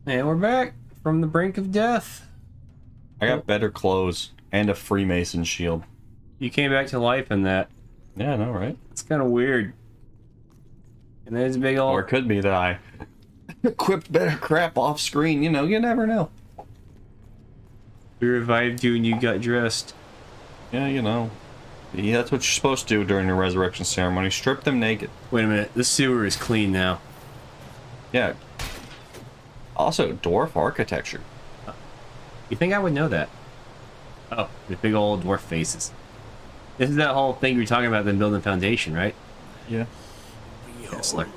And we're back from the brink of death. I got better clothes and a Freemason shield. You came back to life in that. Yeah, I know, right? It's kind of weird. And there's a big old... Or it could be that I equipped better crap off screen. You know, you never know. We revived you and you got dressed. Yeah, you know. Yeah, that's what you're supposed to do during the resurrection ceremony. Strip them naked. Wait a minute. The sewer is clean now. Yeah. Also, dwarf architecture. You think I would know that? Oh, the big old dwarf faces. This is that whole thing you were talking about, them building foundation, right? Yeah. Kessler.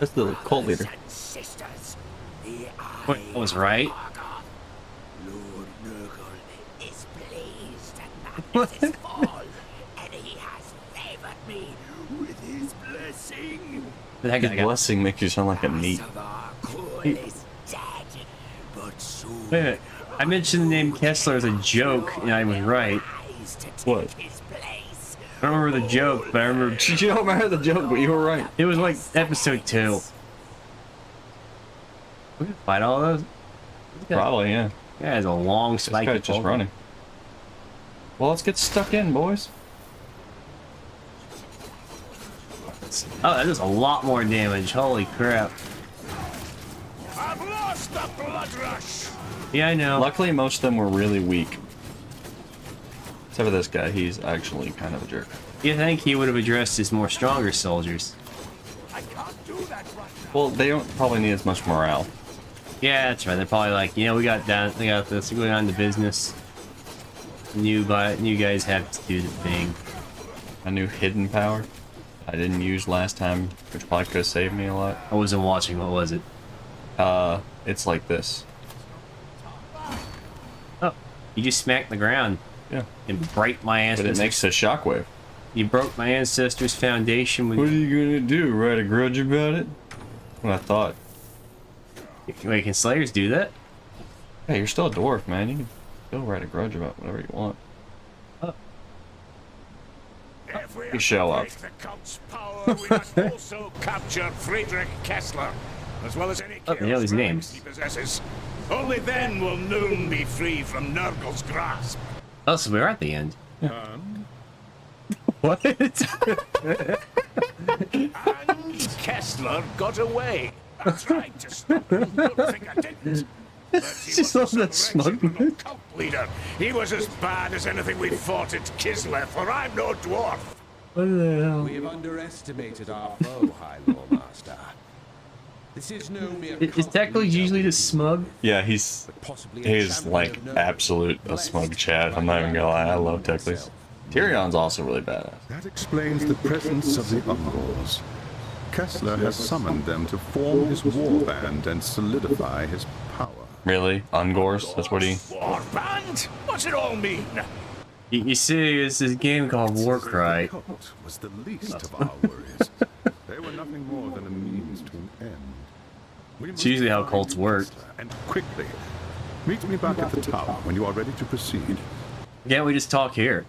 That's the cult leader. Wait, I was right. Lord Nurgle is pleased at Magnus's fall, and he has favored me with his blessing. The heck His I got. blessing makes you sound like a neat. Is dead, but soon Wait a minute. I mentioned the name Kessler as a joke, and I was right. What? his place. I don't remember the joke, but I remember You don't remember the joke, but you were right. it was like episode 2. We can fight all those. Probably, yeah. Yeah, it's a long This spike. guy's just running. Well, let's get stuck in, boys. Oh, that does a lot more damage. Holy crap. I've lost the blood rush. Yeah, I know. Luckily, most of them were really weak. Except for this guy, he's actually kind of a jerk. You think he would have addressed his more stronger soldiers? I can't do that right now. Well, they don't probably need as much morale. Yeah, that's right. They're probably like, you know, we got this, we're going on to business. You guys have to do the thing. A new hidden power I didn't use last time, which probably could have saved me a lot. I wasn't watching. What was it? It's like this. Oh, you just smacked the ground Yeah. and break my But ancestors. it makes a shockwave. You broke my ancestors' foundation with. What are you gonna do? Write a grudge about it? What I thought. Wait, can Slayers do that? Hey, you're still a dwarf, man. You can still write a grudge about whatever you want. If we You show up. break the cult's power, we must also capture Friedrich Kessler, as well as any Oh, they know these chaos relics names. he possesses. Only then will Noon be free from Nurgle's grasp. Oh, so we're at the end. What? And Kessler got away. I tried to stop him. Don't think I didn't. But he Just was love that a wretched smugness. little cult leader. He was as bad as anything we fought at Kislev, for I'm no dwarf. What the hell? We have underestimated our foe, High Lord Master. This is no mere Is Teclis usually just smug? Yeah, he's like absolute a smug Chad. I'm not even gonna lie. I love Teclis. Tyrion's also really badass. That explains the presence of the Ungors. Kessler has summoned them to form his warband and solidify his power. Really? Ungors? That's what he... Warband? What's it all mean? You see, it's this game called Warcry. The cult was the least of our worries. They were nothing more than a means to an end. We must usually how find cults work. Kessler, and quickly. Meet me back at the tower when you are ready to proceed. Can't we just talk here?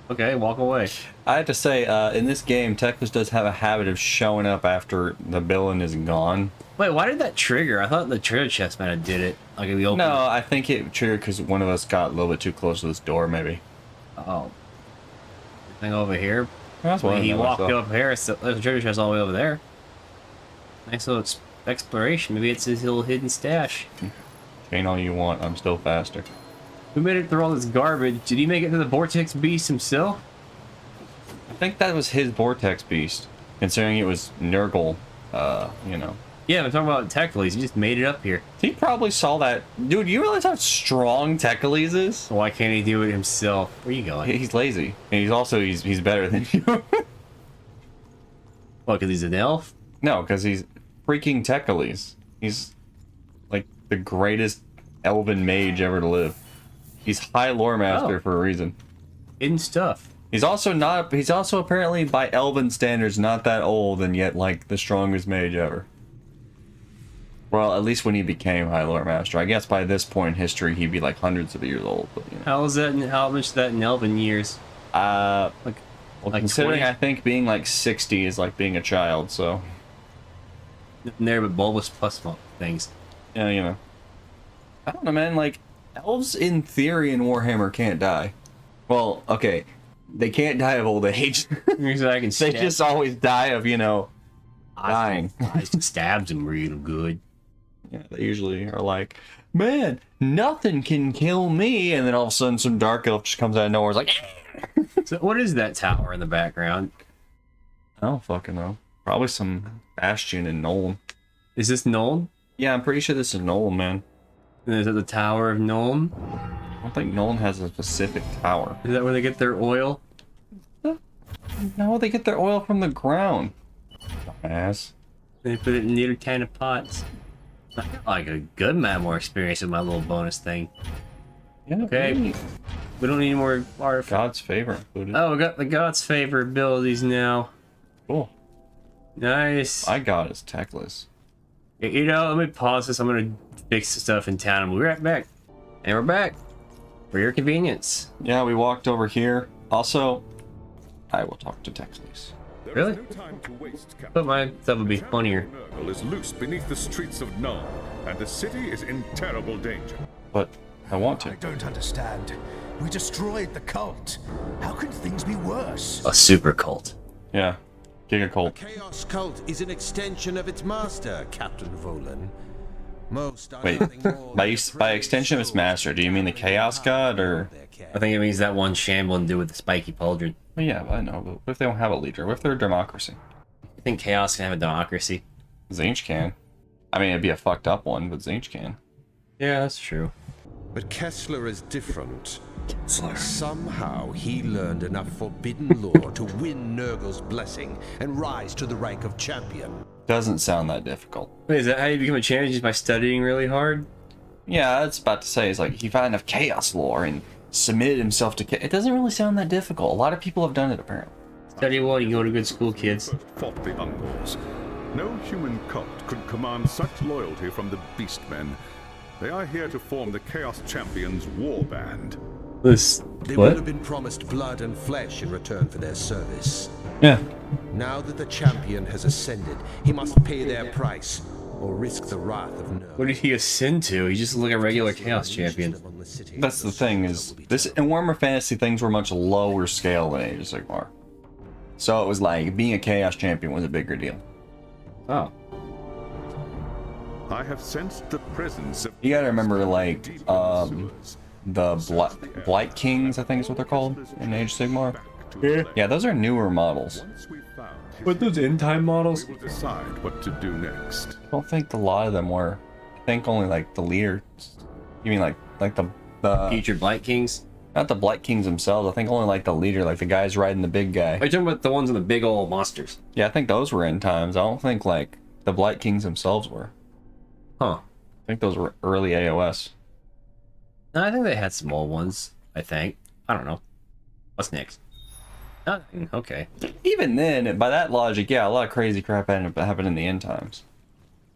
Okay, walk away. I have to say, in this game, Teclis does have a habit of showing up after the villain is gone. Wait, why did that trigger? I thought the treasure chest might have did it. Like if we opened No, I think it triggered because one of us got a little bit too close to this door, maybe. Oh. Thing over here. That's Well, what he I walked thought. up here, so there's a treasure chest all the way over there. Nice little exploration. Maybe it's his little hidden stash. Chain all you want, I'm still faster. Who made it through all this garbage? Did he make it to the Vortex Beast himself? I think that was his Vortex Beast, considering it was Nurgle, you know. Yeah, I'm talking about Teclis. He just made it up here. He probably saw that. Dude, you realize how strong Teclis is? So why can't he do it himself? Where you going? He's lazy. And he's also, he's better than you. What, because he's an elf? No, because he's freaking Teclis. He's like the greatest elven mage ever to live. He's high lore master Oh. for a reason. Hidden stuff. He's also apparently by elven standards not that old and yet like the strongest mage ever. Well, at least when he became High Lord Master. I guess by this point in history he'd be like hundreds of years old, but you know. How is that? How much is that in elven years? Well, Like considering 20? I think being like 60 is like being a child, so There, but bulbous plus things. Yeah, you know. I don't know, man. Like, elves in theory in Warhammer can't die. Well, okay, they can't die of old age. Because I can They stab. just always die of, you know, dying. I stabs him real good. Yeah, they usually are like, man, nothing can kill me, and then all of a sudden some dark elf just comes out of nowhere. It's like, So what is that tower in the background? I don't fucking know. Probably some Bastion in Nolan. Is this Nuln? Yeah, I'm pretty sure this is Nolan, man. Is it the Tower of Nuln? I don't think Nolan has a specific tower. Is that where they get their oil? No, they get their oil from the ground. Dumbass. They put it in little kind of pots. I got like a good amount more experience with my little bonus thing. Yeah, Okay. really. We don't need more artifacts. God's favor included. Oh, we got the God's Favor abilities now. Cool. Nice. My God is techless. You know, let me pause this. I'm gonna fix the stuff in town and we'll be right back. And we're back. For your convenience. Yeah, we walked over here. Also, I will talk to Techless. There Really? is no time to waste, Captain. But my stuff would be Champion funnier. Nurgle is loose beneath the streets of Null, and the city is in terrible danger. But I want I to. don't understand. We destroyed the cult. How can things be worse? A super cult. Yeah. Giga Colt. Chaos Cult is an extension of its master, Captain Volan. Most are Wait, nothing more by than extension of its master, do you mean the Chaos God, or? I think it means that one shambling dude with the spiky pauldron. Well, yeah, I know, but what if they don't have a leader? What if they're a democracy? I think Chaos can have a democracy. Zinch can. I mean, it'd be a fucked up one, but Zinch can. Yeah, that's true. But Kessler is different. Somehow he learned enough forbidden lore to win Nurgle's blessing and rise to the rank of champion. Doesn't sound that difficult. Wait, is that how you become a champion? Just by studying really hard? Yeah, I was about to say, it's like he found enough chaos lore and submitted himself to It doesn't really sound that difficult. A lot of people have done it, apparently. Study well, you can go to good school, kids. But fought the Ungors. No human cult could command such loyalty from the Beastmen. They are here to form the Chaos Champions War Band. This. They would have What? been promised blood and flesh in return for their service. Yeah. Now that the champion has ascended, he must pay their price or risk the wrath of Nurgle. What did he ascend to? He just looked like a regular Chaos champion. That's the thing, is this in Warhammer Fantasy, things were much lower scale than Age of Sigmar. So it was like being a Chaos Champion was a bigger deal. Oh. I have sensed the presence of You gotta remember, like, the Blight Kings, I think is what they're called in Age of Sigmar. Yeah. Yeah, those are newer models. Once we've found his But those end time models? we will decide what to do next. I don't think a lot of them were. I think only like the leaders. You mean like the Future Blight Kings? not the Blight Kings themselves. I think only like the leader, like the guys riding the big guy. Are you talking about the ones in the big old monsters? Yeah, I think those were end times. I don't think like the Blight Kings themselves were. Huh. I think those were early AOS. No, I think they had some old ones, I think. I don't know. What's next? Nothing. Okay. Even then, by that logic, yeah, a lot of crazy crap happened in the end times.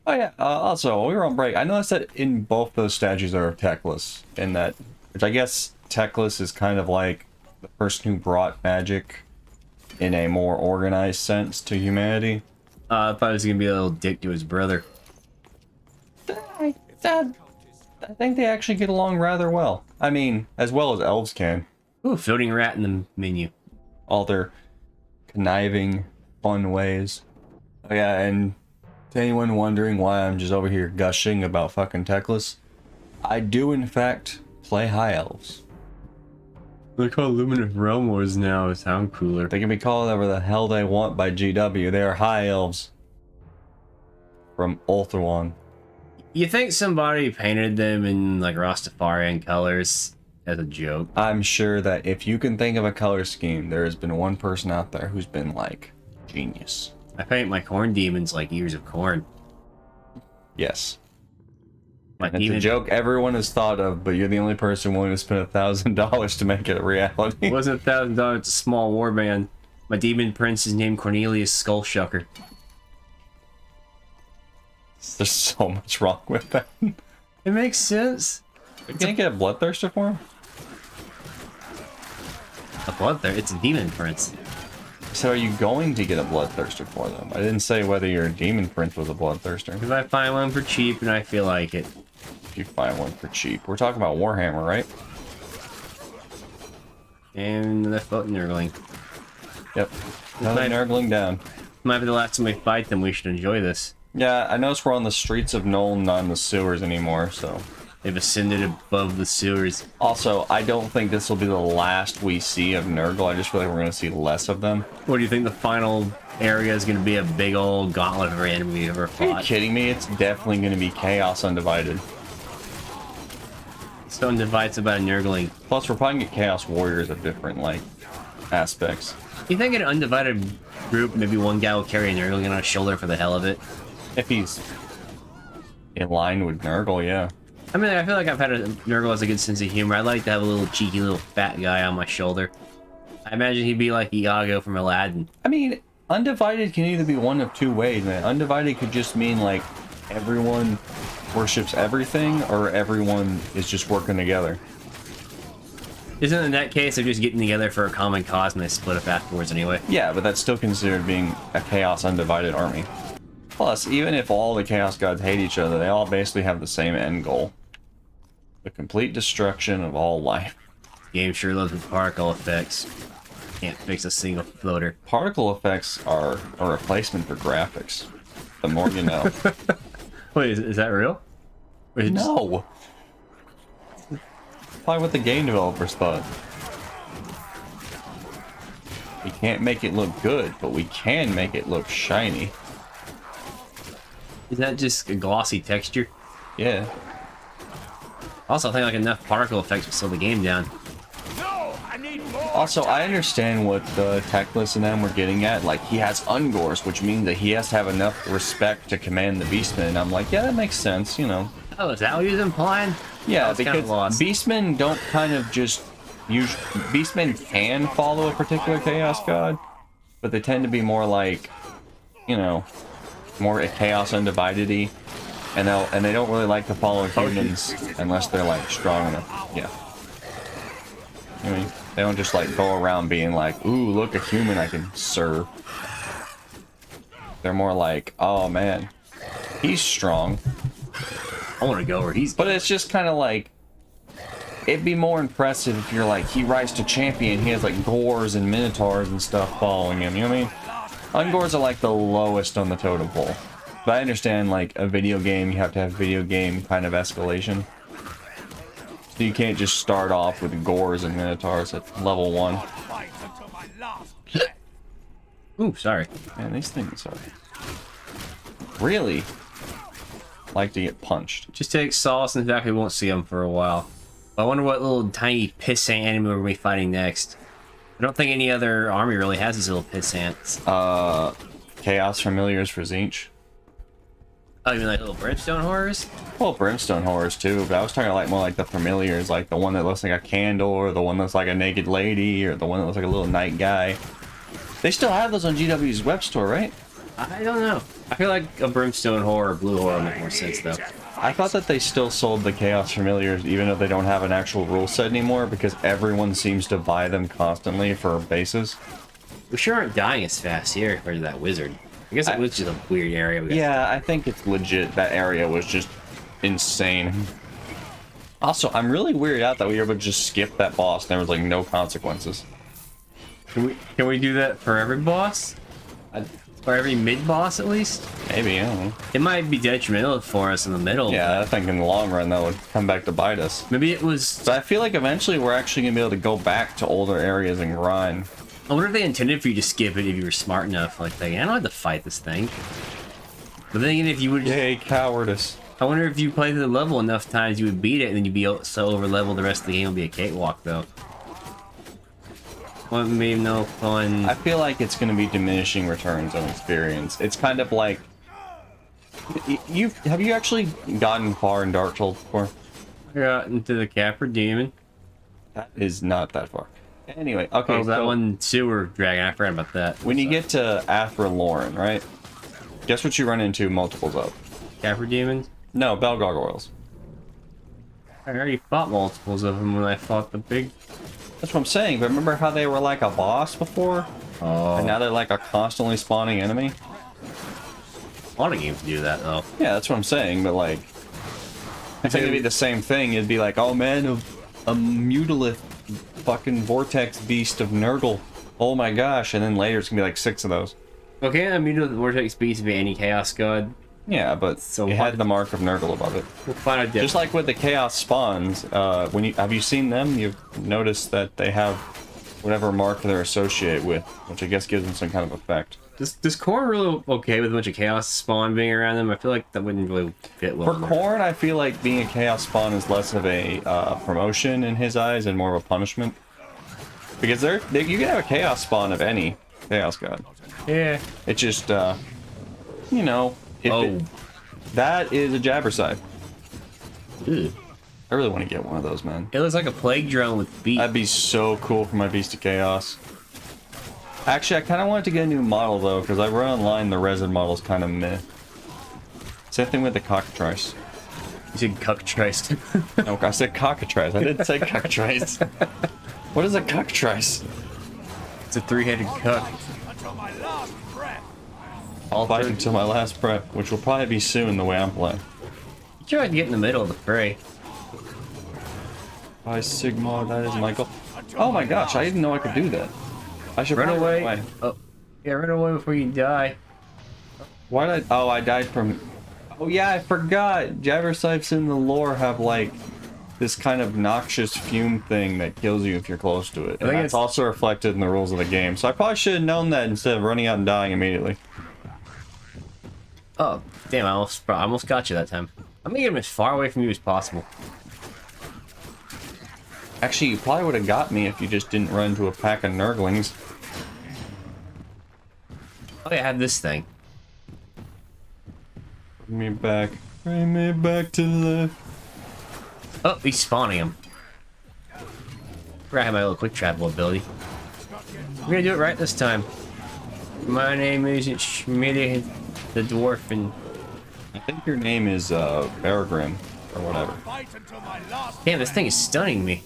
Oh yeah. Also, while we were on break, I noticed that in both those statues are techless. In that, which I guess techless is kind of like the person who brought magic in a more organized sense to humanity. I thought he was gonna be a little dick to his brother. I think they actually get along rather well. I mean, as well as elves can. Ooh, floating rat in the menu. All their conniving, fun ways. Oh yeah, and to anyone wondering why I'm just over here gushing about fucking techless, I do in fact play high elves. They're called Luminous Realm Wars now. It sound cooler. They can be called whatever the hell they want by GW. They are high elves from Ulthuan. You think somebody painted them in like Rastafarian colors as a joke? I'm sure that if you can think of a color scheme, there has been one person out there who's been like, genius. I paint my corn demons like ears of corn. Yes. My It's a demon joke everyone has thought of, but you're the only person willing to spend $1,000 to make it a reality. It wasn't $1,000. It's a small warband. My demon prince is named Cornelius Skullshucker. There's so much wrong with that. It makes sense. You can't get a bloodthirster for him? A blood there. It's a demon prince. So are you going to get a bloodthirster for them? I didn't say whether your demon prince was a bloodthirster. If I find one for cheap and I feel like it. If you find one for cheap. We're talking about Warhammer, right? And the foot nurgling. Yep. Another nurgling down. Might be the last time we fight them. We should enjoy this. Yeah, I noticed we're on the streets of Nuln, not in the sewers anymore, so... They've ascended above the sewers. Also, I don't think this will be the last we see of Nurgle. I just feel like we're going to see less of them. What do you think the final area is going to be? A big old gauntlet of enemy we've ever fought? Are you kidding me? It's definitely going to be Chaos Undivided. Stone divides about a nurgling. Plus, we're probably going to get Chaos Warriors of different, like, aspects. You think an undivided group, maybe one guy will carry a nurgling on his shoulder for the hell of it? If he's in line with Nurgle, yeah. I mean, I feel like I've had a Nurgle has a good sense of humor. I'd like to have a little cheeky little fat guy on my shoulder. I imagine he'd be like Iago from Aladdin. I mean, Undivided can either be one of two ways, man. Undivided could just mean, like, everyone worships everything, or everyone is just working together. Isn't in that case they're just getting together for a common cause and they split up afterwards anyway? Yeah, but that's still considered being a Chaos Undivided army. Plus, even if all the Chaos Gods hate each other, they all basically have the same end goal. The complete destruction of all life. Game sure loves its particle effects. Can't fix a single floater. Particle effects are a replacement for graphics. The more you know. Wait, is that real? Wait, No! Probably what the game developers thought. We can't make it look good, but we can make it look shiny. Is that just a glossy texture? Yeah. Also, I think like enough particle effects will slow the game down. Also, I understand what the Techless and them were getting at. Like, he has Ungors, which means that he has to have enough respect to command the Beastmen. And I'm like, yeah, that makes sense, you know. Oh, is that what he was implying? Yeah, Kind because of lost. Beastmen don't kind of just use... Beastmen can follow a particular Chaos God, but they tend to be more like, you know, more a Chaos Undivided-y. And they don't really like to follow humans unless they're, like, strong enough. Yeah. I mean, they don't just, like, go around being like, ooh, look, a human I can serve. They're more like, oh, man, he's strong. I want to go where he's... But it's just kind of like, it'd be more impressive if you're like, he rises to champion, he has, like, Gores and Minotaurs and stuff following him, you know what I mean? Ungors are, like, the lowest on the totem pole. But I understand, like, a video game, you have to have video game kind of escalation. So you can't just start off with Gores and Minotaurs at level 1. Ooh, sorry. Man, these things are... really like to get punched. Just take solace in the fact we won't see him for a while. I wonder what little tiny pissant enemy we're going to be fighting next. I don't think any other army really has these little pissants. Chaos Familiars for Zinch. Oh, you mean like little brimstone horrors? Well, Brimstone Horrors too, but I was talking like more like the Familiars, like the one that looks like a candle, or the one that's like a naked lady, or the one that looks like a little night guy. They still have those on GW's web store, right? I don't know. I feel like a brimstone horror or blue horror make more sense though. I thought that they still sold the Chaos Familiars even though they don't have an actual rule set anymore, because everyone seems to buy them constantly for bases. We sure aren't dying as fast here compared to that wizard. I guess it was just a weird area. Yeah, I think it's legit. That area was just insane. Also, I'm really weirded out that we were able to just skip that boss and there was like no consequences. Can we do that for every boss? Or every mid-boss at least? Maybe, I don't know. It might be detrimental for us in the middle. Yeah, I think in the long run that would come back to bite us. Maybe it was... So I feel like eventually we're actually going to be able to go back to older areas and grind. I wonder if they intended for you to skip it if you were smart enough. Like, I don't have to fight this thing. But then again, if you would... Yay, cowardice. I wonder if you played the level enough times you would beat it and then you'd be so over-leveled the rest of the game would be a cakewalk, though. Wouldn't be no fun. I feel like it's going to be diminishing returns on experience. It's kind of like... Have you actually gotten far in Dark Souls before? I got into the Capra Demon. That is not that far. Anyway, okay, Oh, that so one sewer dragon, I forgot about that. when you get to Athra Lauren, right? Guess what you run into multiples of? Capra Demons? No, Bell Gargoyles. I already fought multiples of them when I fought the big... That's what I'm saying, but remember how they were like a boss before? Oh, And now they're like a constantly spawning enemy. a lot of games do that though. Yeah, that's what I'm saying, but like... I think it'd be the same thing. It'd be like, oh man, a Mutalith fucking vortex beast of Nurgle. Oh my gosh, and then later it's gonna be like 6 of those. Okay, I mean, the Vortex Beast would be any Chaos God. Yeah, but So it had the mark of Nurgle above it. We'll find out. Just like with the Chaos spawns, have you seen them? You've noticed that they have whatever mark they're associated with, which I guess gives them some kind of effect. Does Korn really okay with a bunch of Chaos spawn being around them? I feel like that wouldn't really fit well. For Korn, I feel like being a Chaos spawn is less of a promotion in his eyes and more of a punishment. Because you can have a Chaos spawn of any Chaos God. Yeah. It just, you know, that is a Jabberside. Ew. I really want to get one of those, man. It looks like a plague drone with feet. That'd be so cool for my Beast of Chaos. Actually, I kind of wanted to get a new model, though, because I read online the resin model's kind of meh. Same thing with the cockatrice. You said cockatrice. No, I said cockatrice. I didn't say cockatrice. What is a cockatrice? It's a 3-headed cuck. I'll fight until my last breath, which will probably be soon the way I'm playing. You try to get in the middle of the fray. Hi, Sigma, that is Michael. Oh my gosh, I didn't know I could do that. I should Run probably away. Oh, yeah, run away before you die. Why did I... Oh, I died from... Oh yeah, I forgot. Jabbersites in the lore have like this kind of noxious fume thing that kills you if you're close to it. And think that's it's also reflected in the rules of the game. So I probably should have known that instead of running out and dying immediately. Oh, damn, I almost got you that time. I'm gonna get him as far away from you as possible. Actually, you probably would have got me if you just didn't run into a pack of Nurglings. Oh yeah, I have this thing. Bring me back. Bring me back to life. Oh, he's spawning him. I have my little quick travel ability. We're gonna do it right this time. My name isn't Schmitty the dwarf, and I think your name is Beargrim or whatever. damn, this thing is stunning me.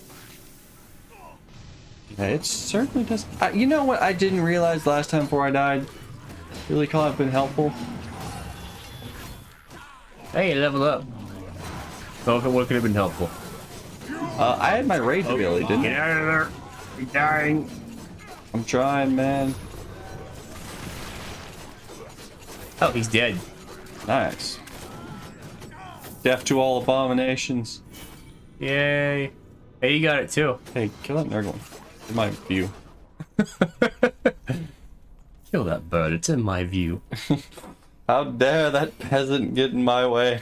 Yeah, it certainly does. You know what I didn't realize last time before I died? Really could have been helpful. Hey, level up. So if it would, could have been helpful. I had my rage ability, didn't Get I? out of there! You're dying. I'm trying, man. Oh, he's dead. Nice. Death to all abominations. Yay! Hey, you got it too. Hey, kill that Nurgling. In my view. Kill that bird. It's in my view. How dare that peasant get in my way?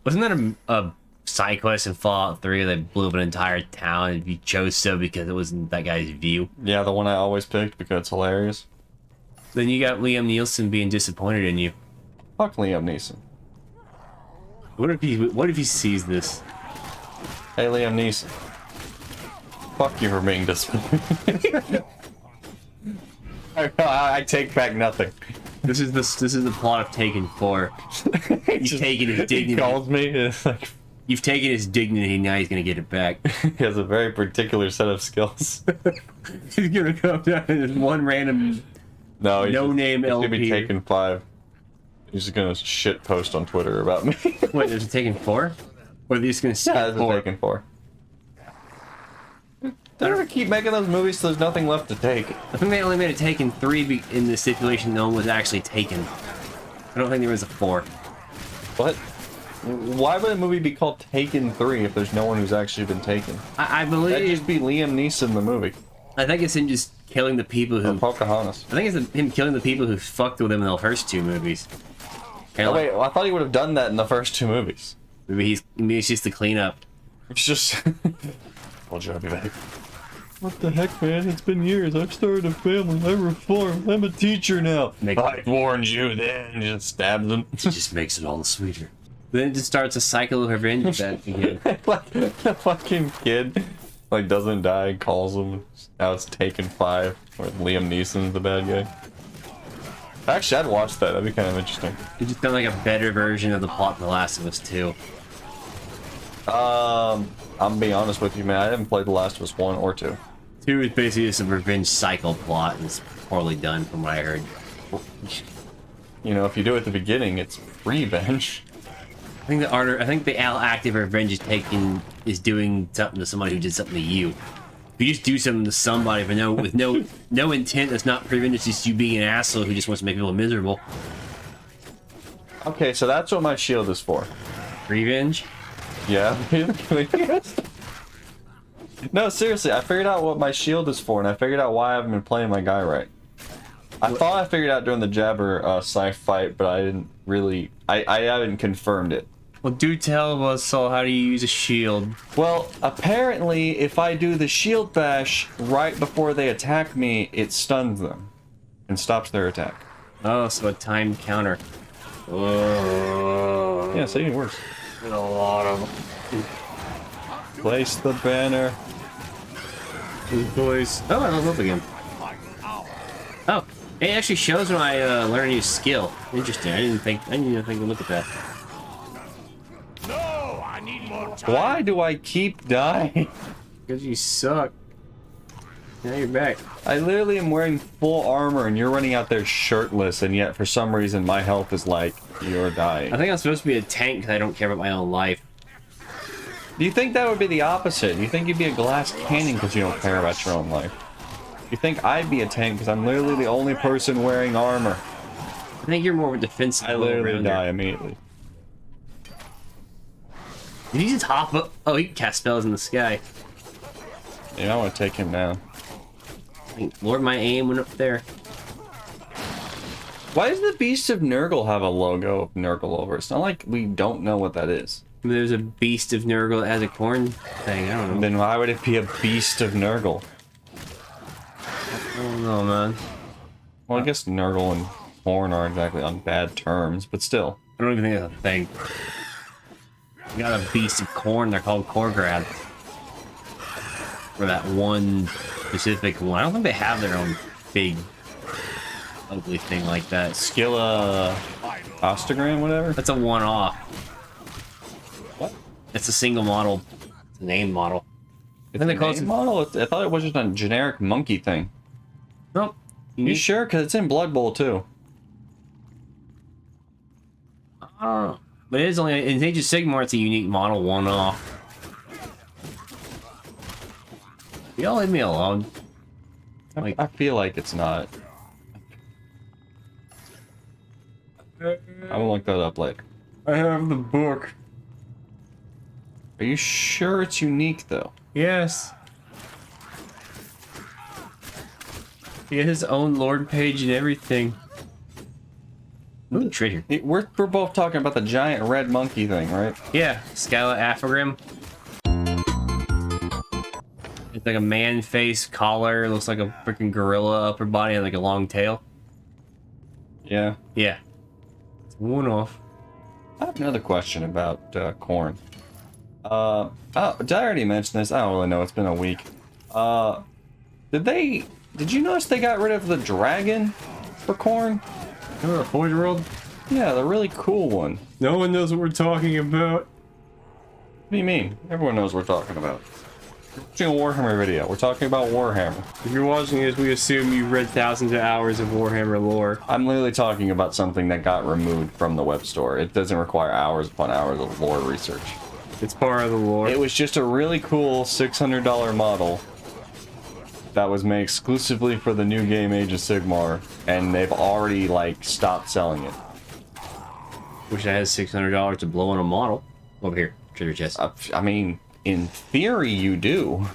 Wasn't that a side quest in Fallout 3 where they blew up an entire town and you chose so because it wasn't that guy's view? Yeah, the one I always picked because it's hilarious. Then you got Liam Neilson being disappointed in you. Fuck Liam Neeson. What if he sees this? Hey, Liam Neeson. Fuck you for being disappointed. I take back nothing. This is the plot of Taken 4. You've taken his dignity. He calls me. It's like You've taken his dignity. Now he's gonna get it back. he has a very particular set of skills. He's gonna come down and there's one random No, no-name he's gonna be LP. Taken 5. He's just gonna shit post on Twitter about me. Wait, there's a Taken 4? Or are they just gonna skip Yeah, that's 4? Taken 4. They never keep making those movies so there's nothing left to take. I think they only made a Taken 3 in the stipulation no one was actually taken. I don't think there was a 4. What? Why would a movie be called Taken 3 if there's no one who's actually been taken? I That'd believe... just be Liam Neeson the movie. I think it's him just killing the people Or who... Pocahontas. I think it's him killing the people who fucked with him in the first 2 movies. Oh, wait, well, I thought he would have done that in the first 2 movies. Maybe it's just the cleanup. It's just... Told you I'd be back. What the heck, man? It's been years. I've started a family. I reformed. I'm a teacher now. I warned you then. He just stabs him. It just makes it all the sweeter. Then it just starts a cycle of revenge back again. Like, the fucking kid, like, doesn't die and calls him. Now it's Taken 5, where Liam Neeson's the bad guy. Actually, I'd watch that. That'd be kind of interesting. It's just done like a better version of the plot in The Last of Us 2. I'm gonna be honest with you, man. I haven't played The Last of Us 1 or 2. 2 is basically just a revenge cycle plot, and it's poorly done from what I heard. You know, if you do it at the beginning, it's revenge. I think the active revenge is doing something to somebody who did something to you. If you just do something to somebody with no intent, that's not revenge. It's just you being an asshole who just wants to make people miserable. Okay, so that's what my shield is for. Revenge? Yeah. No, seriously, I figured out what my shield is for, and I figured out why I haven't been playing my guy right. I thought I figured out during the Jabber scythe fight, but I didn't really. I haven't confirmed it. Well, do tell Buzzsaw how to use a shield. Well, apparently, if I do the shield bash right before they attack me, it stuns them and stops their attack. Oh, so a time counter. Oh. Yeah, so it even works. A lot of them. Place the banner. Boys. Oh, I leveled up again. Oh, it actually shows when I learn a new skill. Interesting. I didn't even think to look at that. No, I need more time. Why do I keep dying? Because you suck. Now you're back. I literally am wearing full armor and you're running out there shirtless, and yet for some reason my health is like, you're dying. I think I'm supposed to be a tank because I don't care about my own life. Do you think that would be the opposite? You think you'd be a glass cannon because you don't care about your own life? You think I'd be a tank because I'm literally the only person wearing armor? I think you're more of a defensive. I literally die immediately. Did he just hop up? Oh, he can cast spells in the sky. Yeah, I want to take him down. Lord, my aim went up there. Why does the Beast of Nurgle have a logo of Nurgle over? It's not like we don't know what that is. There's a Beast of Nurgle that has a corn thing. I don't know. Then why would it be a Beast of Nurgle? I don't know, man. Well, I guess Nurgle and corn aren't exactly on bad terms, but still. I don't even think that's a thing. You got a Beast of Corn. They're called Korgrad. For that one specific one. I don't think they have their own big, ugly thing like that. Skilla Ostagram, whatever? That's a one-off. What? It's a single model. It's a name model. It's a name model? I thought it was just a generic monkey thing. Nope. You sure? Because it's in Blood Bowl, too. I don't know. But it is only in Age of Sigmar. It's a unique model, one-off. Y'all leave me alone. Like, I feel like it's not. I will look that up later. I have the book. Are you sure it's unique, though? Yes. He has his own Lord page and everything. Ooh, traitor. We're both talking about the giant red monkey thing, right? Yeah, Skyla Aphogram. It's like a man face collar, looks like a freaking gorilla upper body and like a long tail. Yeah. Yeah. It's one off. I have another question about corn. Oh, did I already mention this? I don't really know. It's been a week. Did you notice they got rid of the dragon for corn? Remember a Forge World? Yeah, the really cool one. No one knows what we're talking about. What do you mean? Everyone knows what we're talking about. We're watching a Warhammer video. We're talking about Warhammer. If you're watching this, we assume you've read thousands of hours of Warhammer lore. I'm literally talking about something that got removed from the web store. It doesn't require hours upon hours of lore research. It's part of the lore. It was just a really cool $600 model that was made exclusively for the new game Age of Sigmar, and they've already, like, stopped selling it. Wish I had $600 to blow on a model. Over here, treasure chest. I mean, in theory, you do.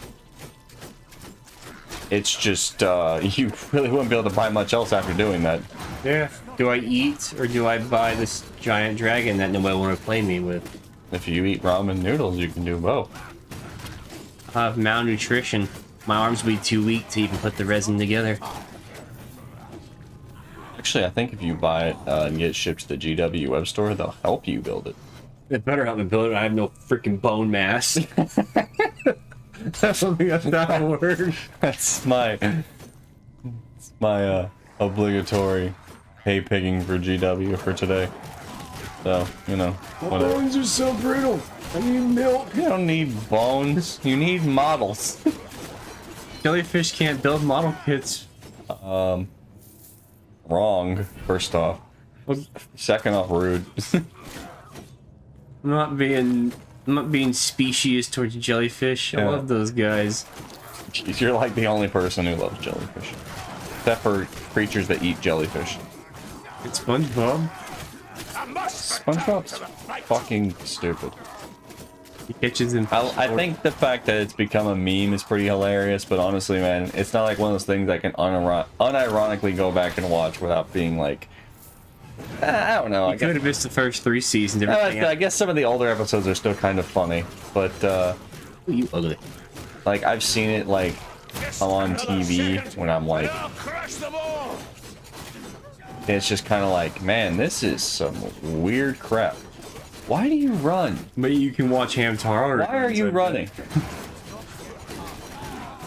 It's just, you really wouldn't be able to buy much else after doing that. Yeah. Do I eat, or do I buy this giant dragon that nobody want to play me with? If you eat ramen noodles, you can do both. I have malnutrition. My arms will be too weak to even put the resin together. Actually, I think if you buy it and get it shipped to the GW web store, they'll help you build it. It better help me build it. I have no freaking bone mass. That's something that's not word. That's my obligatory hay picking for GW for today. So, you know, whatever. Bones are so brittle. I need milk. You don't need bones. You need models. Jellyfish can't build model kits. Wrong, first off. Second off, rude. I'm not being specious towards jellyfish. I Yeah. love those guys. Jeez, you're like the only person who loves jellyfish. Except for creatures that eat jellyfish. It's SpongeBob. SpongeBob's fucking stupid. He catches him. I think the fact that it's become a meme is pretty hilarious, but honestly, man, it's not like one of those things I can unironically go back and watch without being like, I don't know. You could have missed the first 3 seasons. I guess some of the older episodes are still kind of funny, but You ugly. like I've seen it like come on TV when I'm like, it's just kind of like, man, this is some weird crap. Why do you run? But you can watch Hamtaro. Why are you running?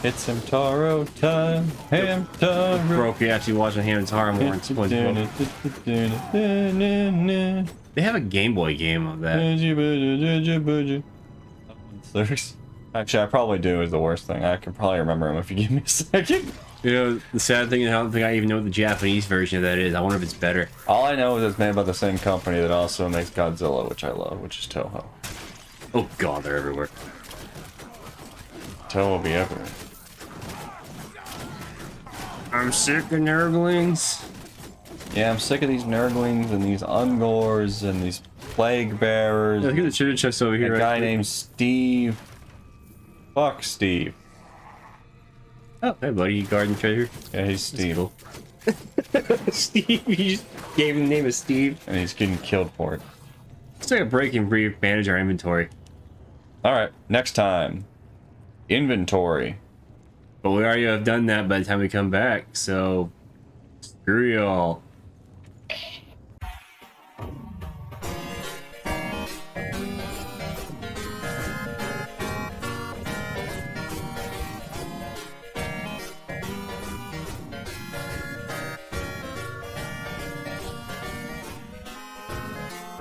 It's Hamtaro time, Hamtaro. Broke you actually watching Hamtaro more than SpongeBob. They have a Game Boy game of that. Actually, I probably do is the worst thing. I can probably remember him if you give me a second. You know, the sad thing is I don't think I even know what the Japanese version of that is. I wonder if it's better. All I know is it's made by the same company that also makes Godzilla, which I love, which is Toho. Oh god, they're everywhere. Toho will be everywhere. I'm sick of nerdlings. Yeah, I'm sick of these nerdlings and these ungors and these plague bearers. Yeah, look at the treasure chest over here. A guy named Steve. Fuck Steve. Oh, hey buddy, you guarding treasure? Yeah, he's Steve. Cool. Steve, you just gave him the name of Steve. And he's getting killed for it. Let's take a break and manage our inventory. Alright, next time. Inventory. But we already have done that by the time we come back, so screw y'all.